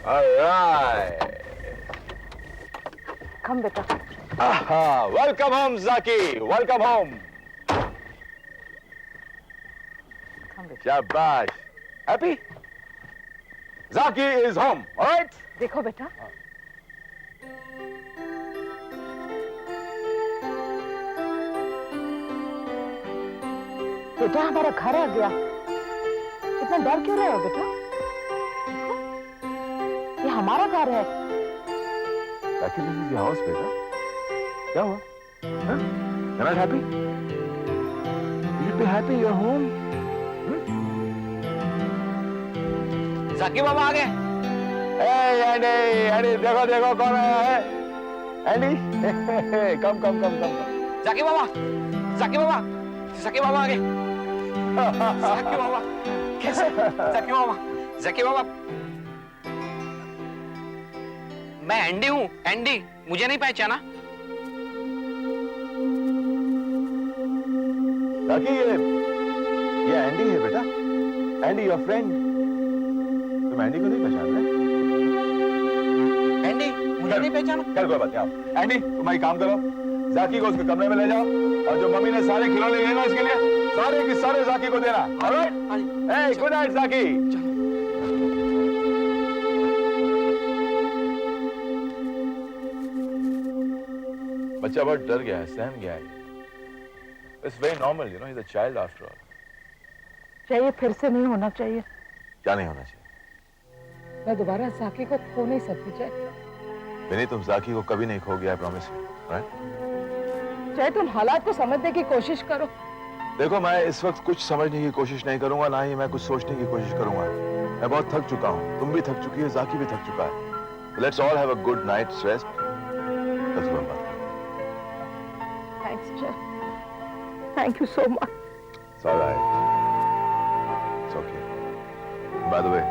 Alright. Come, beta. Aha. Welcome home, Zaki. Welcome home. Come, beta. Shabash. Happy? Zaki is home. All right? देखो बेटा, बेटा हमारा घर आ गया। इतना डर क्यों रहे हो बेटा? देखो, ये हमारा घर है। Zaki, this is your house, बेटा. क्या हुआ? Huh? You're not happy? You should be happy. You're home. जाकी बाबा आ गए। Hey, Andy. Andy, देखो देखो कौन आया है? Andy, come, come, come, come. जाकी बाबा, जाकी बाबा, जाकी बाबा आ गए। जाकी बाबा, कैसे? जाकी बाबा, जाकी बाबा। मैं एंडी हूँ, एंडी। मुझे नहीं पहचाना? Zaki, ये एंडी है बेटा। Andy, your friend. तुम एंडी को नहीं पहचान रहे? एंडी, मुझे नहीं पहचाना? चल कोई बात नहीं, आप एंडी तुम एक काम करो, जाकी को उसके कमरे में ले जाओ और जो मम्मी ने सारे खिलौने लिए ना इसके लिए सारे के सारे जाकी को देना। ऑलराइट? हे, गुड नाइट जाकी। बच्चा बहुत डर गया है, सहम गया है। It's very normal, you know, he is a child after all. चाहिए फिर से नहीं होना चाहिए। क्या नहीं होना चाहिए? मैं दोबारा साकी को खो नहीं सकती। विनी, तुम जाकी को कभी नहीं खोगे, आई प्रॉमिस यू। राइट? चाहे तुम हालात को समझने की कोशिश करो। देखो, मैं इस वक्त कुछ समझने की कोशिश नहीं करूंगा, ना ही मैं कुछ सोचने की कोशिश करूंगा। मैं बहुत थक चुका हूं, तुम भी थक चुकी हो, जाकी भी थक चुका है। Let's all have a good night's rest. Thanks Jay, thank you so much. It's all right. It's okay. By the way,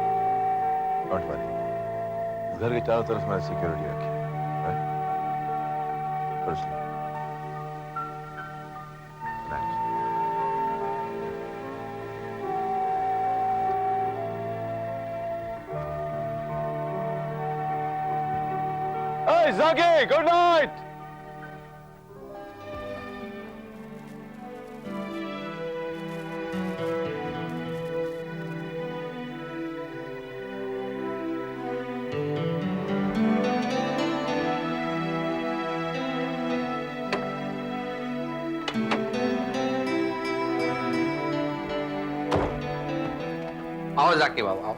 don't worry. इस घर के चारों तरफ मैंने सिक्योरिटी रखी है, right? Personally. Nice. Hey, Zaki, good night. आओ जाकी बाबा, आओ।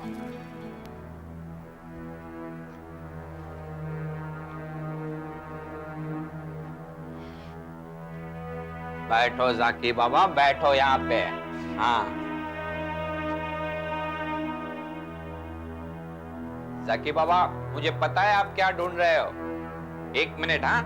बैठो जाकी बाबा, बैठो यहाँ पे। हाँ, जाकी बाबा, मुझे पता है आप क्या ढूंढ रहे हो। एक मिनट। हाँ,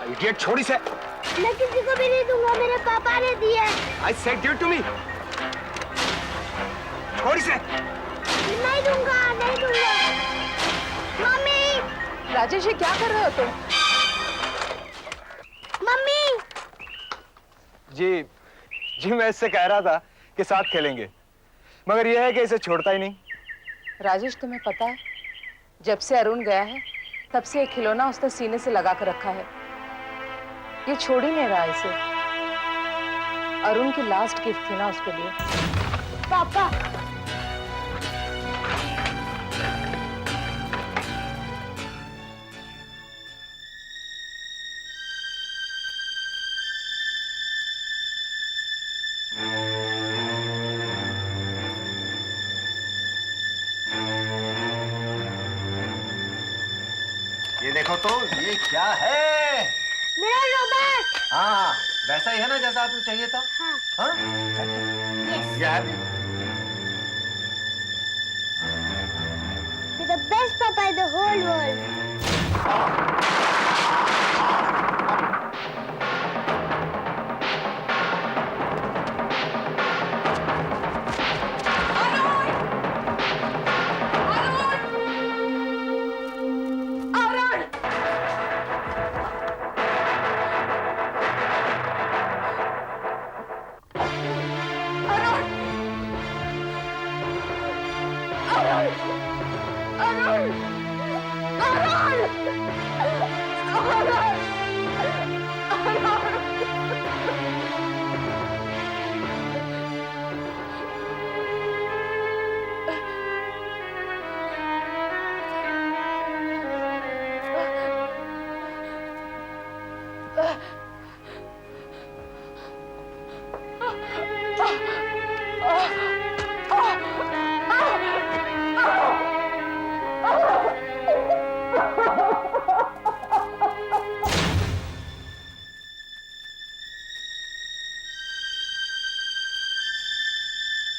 इडियट, छोड़ इसे। मैं किसी को भी नहीं दूंगा, मेरे पापा ने दिया है। I said give it to me. छोड़ इसे। नहीं दूंगा, नहीं दूंगा। मम्मी, राजेश, ये क्या कर रहे हो तुम? मम्मी। जी मैं इससे कह रहा था कि साथ खेलेंगे, मगर यह है कि इसे छोड़ता ही नहीं। राजेश, तुम्हें पता है, जब से अरुण गया है तब से एक खिलौना उसने सीने से लगा कर रखा है। ये छोड़ ही नहीं रहा इसे। अरुण की लास्ट गिफ्ट थी ना उसके लिए। पापा, ये देखो तो, ये क्या है? मेरा रोबोट। हाँ, वैसा ही है ना जैसा आपको चाहिए था। हाँ। हाँ? Yes. ये है भी। the best papa in the whole world.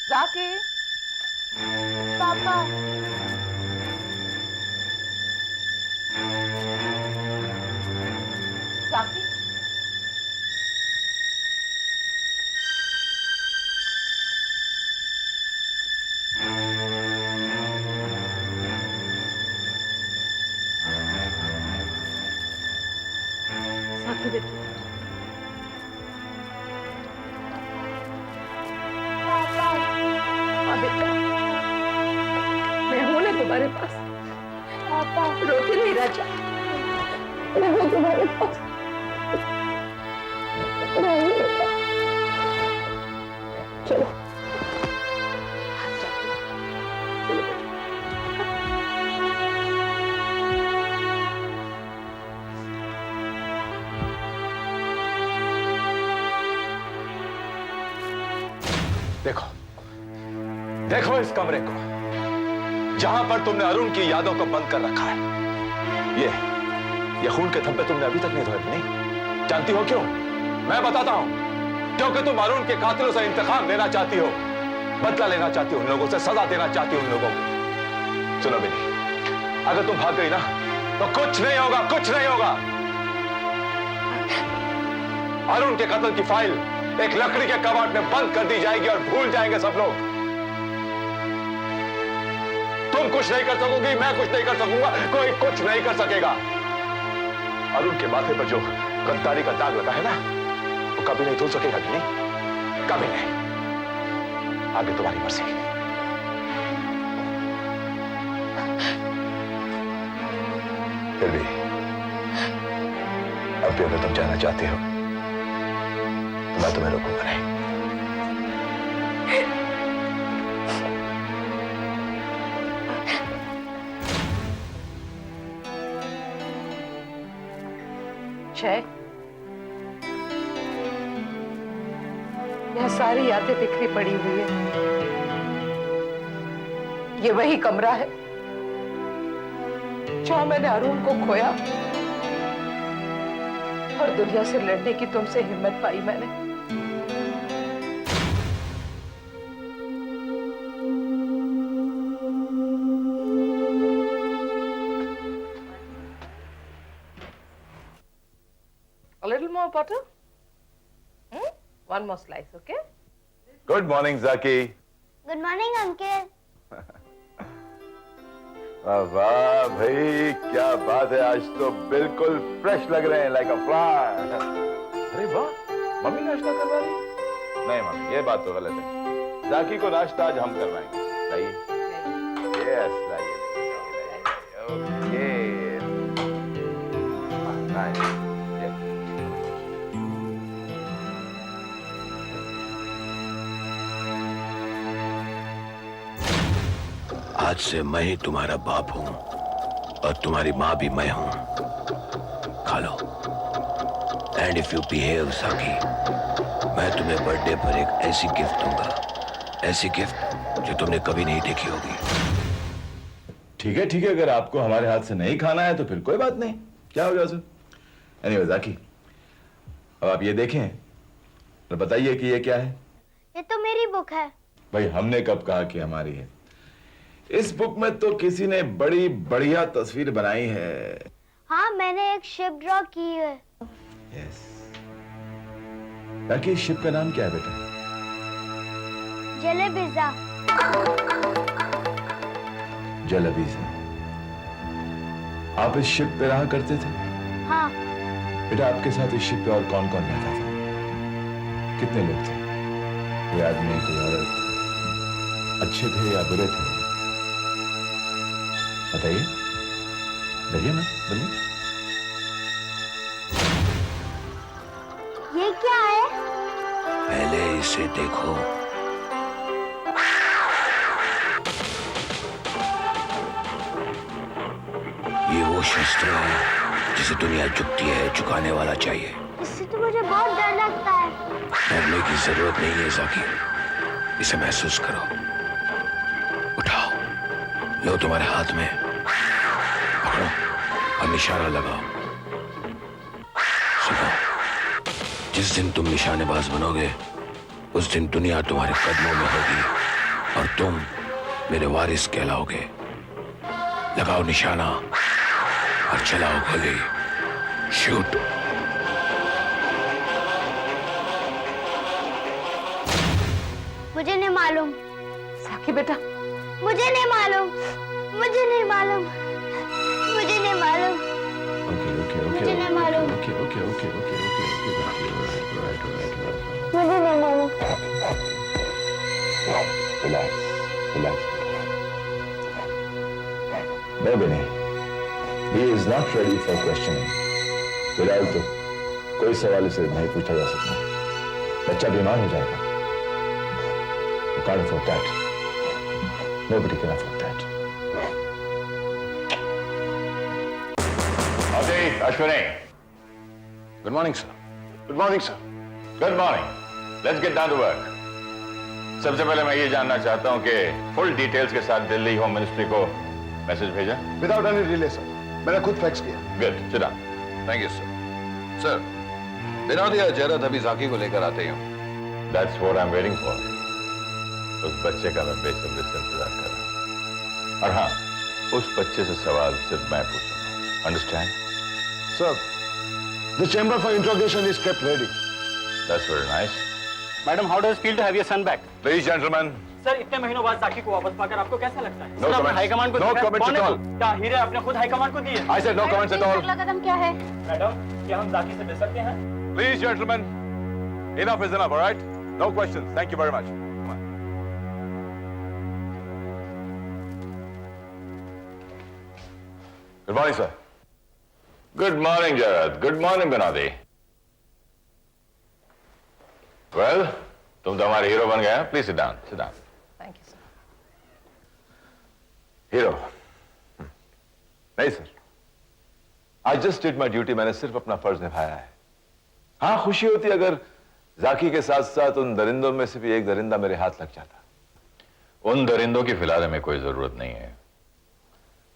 Zaki, Papa, Zaki. Zaki बेटा, हाँ बेटा, मैं हूं ना तुम्हारे पास। Papa, रोके नहीं राजा, मैं हूं तुम्हारे पास। चलो देखो देखो इस कमरे को, जहां पर तुमने अरुण की यादों को बंद कर रखा है। ये खून के धब्बे तुमने अभी तक नहीं धोए। नहीं जानती हो क्यों? मैं बताता हूं, क्योंकि तुम अरुण के कातिलों से इंतकाम लेना चाहती हो, बदला लेना चाहती हो, उन लोगों से सजा देना चाहती हो उन लोगों को। सुनो बिनी, अगर तुम भाग गई ना तो कुछ नहीं होगा, कुछ नहीं होगा। अरुण के कत्ल की फाइल एक लकड़ी के कबाड़ में बंद कर दी जाएगी और भूल जाएंगे सब लोग। तुम कुछ नहीं कर सकोगी, मैं कुछ नहीं कर सकूंगा, कोई कुछ नहीं कर सकेगा। अरुण के माथे पर जो गद्दारी का दाग लगा है ना, वो कभी नहीं धुल सकेगा कि नहीं, कभी नहीं। आगे तुम्हारी मर्जी। फिर भी अब भी अगर तुम जाना चाहते हो तो मैं तुम्हें रोकूंगा नहीं। जय, यह सारी यादें बिखरी पड़ी हुई है। ये वही कमरा है जहां मैंने अरुण को खोया और दुनिया से लड़ने की तुमसे हिम्मत पाई मैंने। A little more butter? One more slice, okay? Good morning जाकी। good morning, uncle. वाह भाई, क्या बात है, आज तो बिल्कुल फ्रेश लग रहे हैं, लाइक अ फ्लावर। अरे वाह, मम्मी नाश्ता करवा रही? नहीं मम्मी, ये बात तो गलत है। जाकी को नाश्ता आज हम करवाएंगे। लाइए, यस लाइए, ओके, नाइस। आज से मैं ही तुम्हारा बाप हूं और तुम्हारी माँ भी मैं हूं। खा लो। एंड इफ यू बिहेव साकी, मैं तुम्हें बर्थडे पर एक ऐसी गिफ्ट दूंगा, ऐसी गिफ्ट जो तुमने कभी नहीं देखी होगी। ठीक है, अगर आपको हमारे हाथ से नहीं खाना है तो फिर कोई बात नहीं, क्या हो गया उसमें। एनीवे जाकी, अब आप ये देखें और बताइए कि ये क्या है। ये तो मेरी बुक है। भाई हमने कब कहा कि हमारी है? इस बुक में तो किसी ने बड़ी बढ़िया तस्वीर बनाई है। हाँ, मैंने एक शिप ड्रॉ की है। यस। ताकि शिप का नाम क्या है बेटा? जलेबीजा। जलेबीजा। आप इस शिप पे रहा करते थे? हाँ, बेटा आपके साथ इस शिप पे और कौन कौन रहता था? कितने लोग थे? कोई आदमी, कोई औरत? अच्छे थे या बुरे थे? बताइए। डरिए मत, बोलिए। ये क्या है? पहले इसे देखो। ये वो शस्त्र है जिसे दुनिया झुकती है, झुकाने वाला चाहिए। इससे तो मुझे बहुत डर लगता है। डरने की जरूरत नहीं है जाकी, इसे महसूस करो। उठाओ, लो तुम्हारे हाथ में, पकड़ो और निशाना लगाओ। सुनो, जिस दिन तुम निशानेबाज बनोगे उस दिन दुनिया तुम्हारे कदमों में होगी और तुम मेरे वारिस कहलाओगे। लगाओ निशाना और चलाओ गोली। शूट। मुझे नहीं मालूम। साकी बेटा, मुझे नहीं मालूम। मुझे नहीं मालूम। मुझे नहीं मालूम। ओके मुझे नहीं मालूम। ओके मुझे नहीं मालूम। Relax. No, Benny. He is not ready for questioning. फिलहाल तो कोई सवाल इसे नहीं पूछा जा सकता। बच्चा बीमार हो जाएगा। You can't afford that. Nobody can afford that. Okay, Ashwini. Good morning, sir. Good morning, sir. Good morning. Let's get down to work. सबसे पहले मैं ये जानना चाहता हूँ कि फुल डिटेल्स के साथ दिल्ली होम मिनिस्ट्री को मैसेज भेजा? Without any delay, sir. मैंने खुद फैक्स किया। Good. Sit down. Thank you, sir. Sir, Vinod या जयराज अभी जाकी को लेकर आते ही हूँ। That's what I'm waiting for. उस बच्चे का मैं बेसब्री से इंतजार कर रहा हूँ। और हाँ, उस बच्चे से सवाल सिर्फ मैं पूछूंगा। Understand? Sir, the chamber for interrogation is kept ready. That's very nice. Madam, how does it feel to have your son back? Please, gentlemen. Sir, इतने महीनों बाद जाकी को वापस पाकर आपको कैसा लगता है? No सर, आपने comments. हाईकमान को No दिखाया? comments कौन at है all. वो? क्या हीरे आपने खुद हाईकमान को दिए? I said no comments at all. अगला कदम क्या है? मैडम, क्या हम जाकी से मिल सकते हैं? Please, gentlemen. Enough is enough, all right? No questions. Thank you very much. Come on. Good morning, sir. Good morning, Jared. Good morning, Benadi. Well, तुम तो हमारे हीरो बन गए हैं. Please sit down. Sit down. Thank you sir. Hero? नहीं sir. I just did my duty. मैंने सिर्फ अपना फर्ज निभाया है. हाँ, खुशी होती अगर जाकी के साथ साथ उन दरिंदों में से भी एक दरिंदा मेरे हाथ लग जाता. उन दरिंदों की फिलहाल हमें कोई जरूरत नहीं है.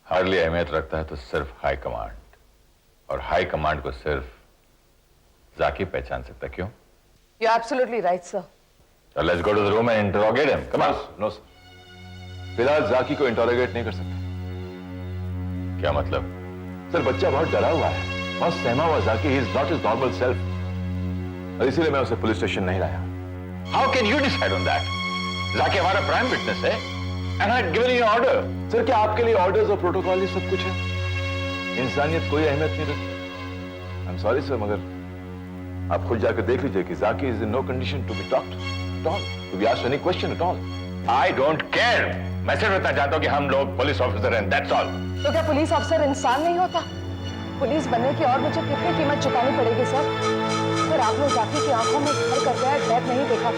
हार्डली अहमियत रखता है तो सिर्फ हाई कमांड, और हाई कमांड को सिर्फ जाकी पहचान सकता. क्यों? You are absolutely right sir. So let's go to the room and interrogate him. Come on. No, sir. फिलहाल जाकी को इंटरोगेट नहीं कर सकते. क्या मतलब? सर, बच्चा बहुत डरा हुआ है, बहुत सहमा हुआ. जाकी, he is not his normal self. और इसीलिए मैं उसे पुलिस स्टेशन नहीं लाया. How can you decide on that? जाकी हमारा प्राइम विटनेस है, and I had given you an order. Sir, क्या आपके लिए ऑर्डर्स और प्रोटोकॉल ये सब कुछ है? इंसानियत कोई अहमियत नहीं रखती. I'm sorry sir, मगर आप खुद जाकर देख लीजिए कि जाकी is in no condition to be talked at all, to be asked any question at all. I don't care. मैं सिर्फ इतना चाहता हूँ कि हम लोग पुलिस ऑफिसर हैं, that's all. तो क्या पुलिस अफसर इंसान नहीं होता? पुलिस बनने की और मुझे कितनी कीमत चुकानी पड़ेगी सर? फिर आपने जाकी की आंखों में घर कर गया डर नहीं देखा?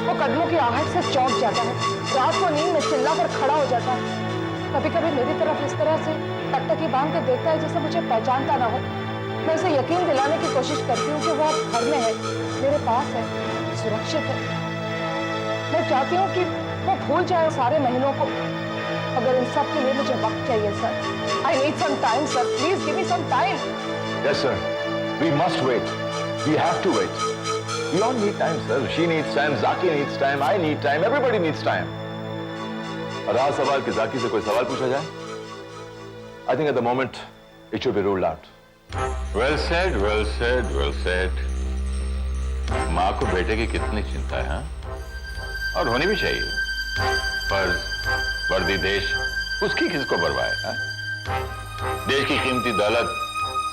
वो कदमों की आहट से चौंक जाता है, रात को नींद में चिल्ला कर खड़ा हो जाता है. कभी कभी मेरी तरफ इस तरह से टकटकी बांध के देखता है जैसे मुझे पहचानता ना हो. मैं उसे यकीन दिलाने की कोशिश करती हूँ कि वो अब घर में है, मेरे पास है, सुरक्षित है. मैं चाहती हूँ कि वो भूल जाए सारे महीनों को, मगर इन सब के लिए मुझे वक्त चाहिए sir. I need some time, sir. Please give me some time. Yes sir, we must wait. We have to wait. We all need time, sir. She needs time, Zaki needs time, I need time, everybody needs time. और रहा सवाल कि जाकी से कोई सवाल पूछा जाए, I think at the moment it should be ruled out. Well said, well said, well said. माँ को बेटे की कितनी चिंता है, हाँ? और होनी भी चाहिए। फर्ज, वर्दी, देश, उसकी किसको परवाह है, हाँ? देश की कीमती दौलत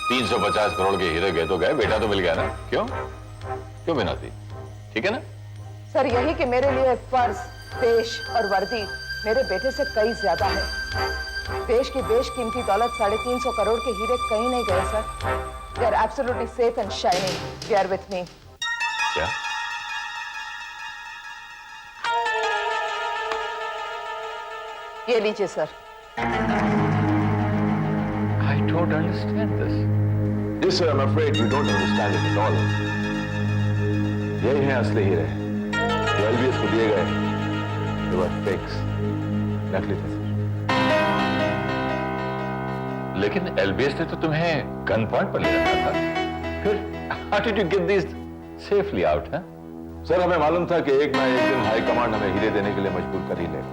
350 करोड़ के हीरे गए तो गए, बेटा तो मिल गया ना। क्यों क्यों बिनौती, ठीक है ना? सर, यही कि मेरे लिए फर्ज, देश और वर्दी मेरे बेटे से कई ज्यादा है। देश की बेशकीमती दौलत 350 करोड़ के हीरे कहीं नहीं गए sir. They are absolutely safe and shining. They are with me. क्या? ये लीजिए sir. I don't understand this. Yes, sir, I'm afraid you don't understand it at all. यही है असली हीरे जो एलबीएस को दिए गए। They were fakes, नकली थे सर। लेकिन एलबीएस ने तो तुम्हें गन पॉइंट पर ले रखा था, फिर how did you get these safely out, huh? Sir, हमें मालूम था कि एक ना एक दिन हाई कमांड हमें हीरे देने के लिए मजबूर कर ही लेगा।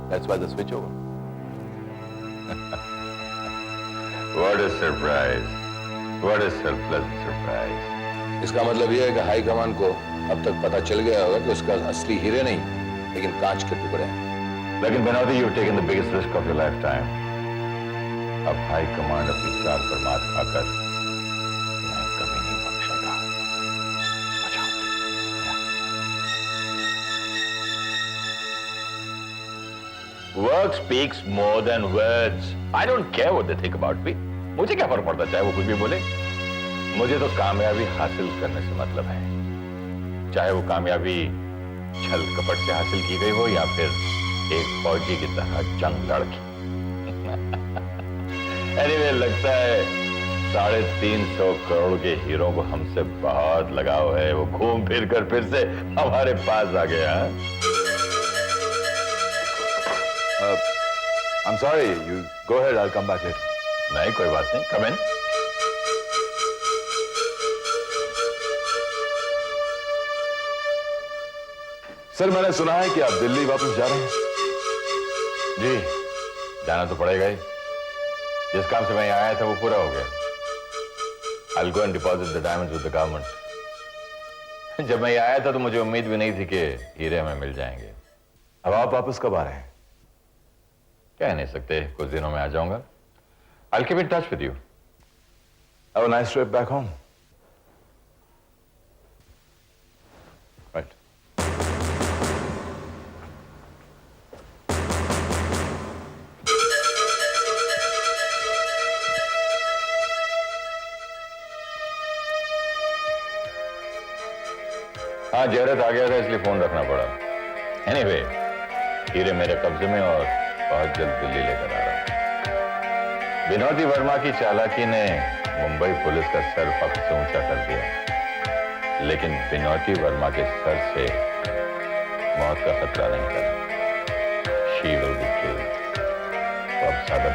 That's why the switch over. What a surprise! What a pleasant surprise! इसका मतलब यह है कि हाई कमांड को अब तक पता चल गया होगा कि उसका असली हीरे नहीं, लेकिन कांच के टुकड़े हैं। लेकिन बनौती, you've taken the biggest risk of your lifetime. अब हाई कमांड अपनी चाल पर मात खाकर तुम्हें कभी नहीं बख्शेगा। बचाओ। Work speaks more than words. I don't care what they think about me. मुझे क्या फर्क पड़ता चाहे वो कुछ भी बोले। मुझे तो कामयाबी हासिल करने से मतलब है, चाहे वो कामयाबी छल कपट से हासिल की गई हो या फिर एक फौजी की तरह जंग लड़की। Anyway, लगता है 350 करोड़ के हीरों को हमसे बहुत लगाव है। वो घूम फिर कर फिर से हमारे पास आ गया। I'm sorry, you go ahead, I'll come back later. नहीं, कोई बात नहीं, come in. सर, मैंने सुना है कि आप दिल्ली वापस जा रहे हैं। जी, जाना तो पड़ेगा ही। जिस काम से मैं यहाँ आया था वो पूरा हो गया। I'll go and deposit the diamonds with the government. जब मैं यहाँ आया था तो मुझे उम्मीद भी नहीं थी कि हीरे हमें मिल जाएंगे। अब आप वापस कब आ रहे हैं? कह नहीं सकते, कुछ दिनों में आ जाऊंगा। I'll keep in touch with you. Have a nice trip back home. Right. हाँ, जहरत आ गया था इसलिए फोन रखना पड़ा। Anyway, हीरे मेरे कब्जे में और बहुत जल्द दिल्ली लेकर आ रहा हूं। विनोदी वर्मा की चालाकी ने मुंबई पुलिस का सर फक्त से ऊंचा कर दिया, लेकिन विनोदी वर्मा के सर से मौत का खतरा नहीं टला। She will be killed. तो अब सादा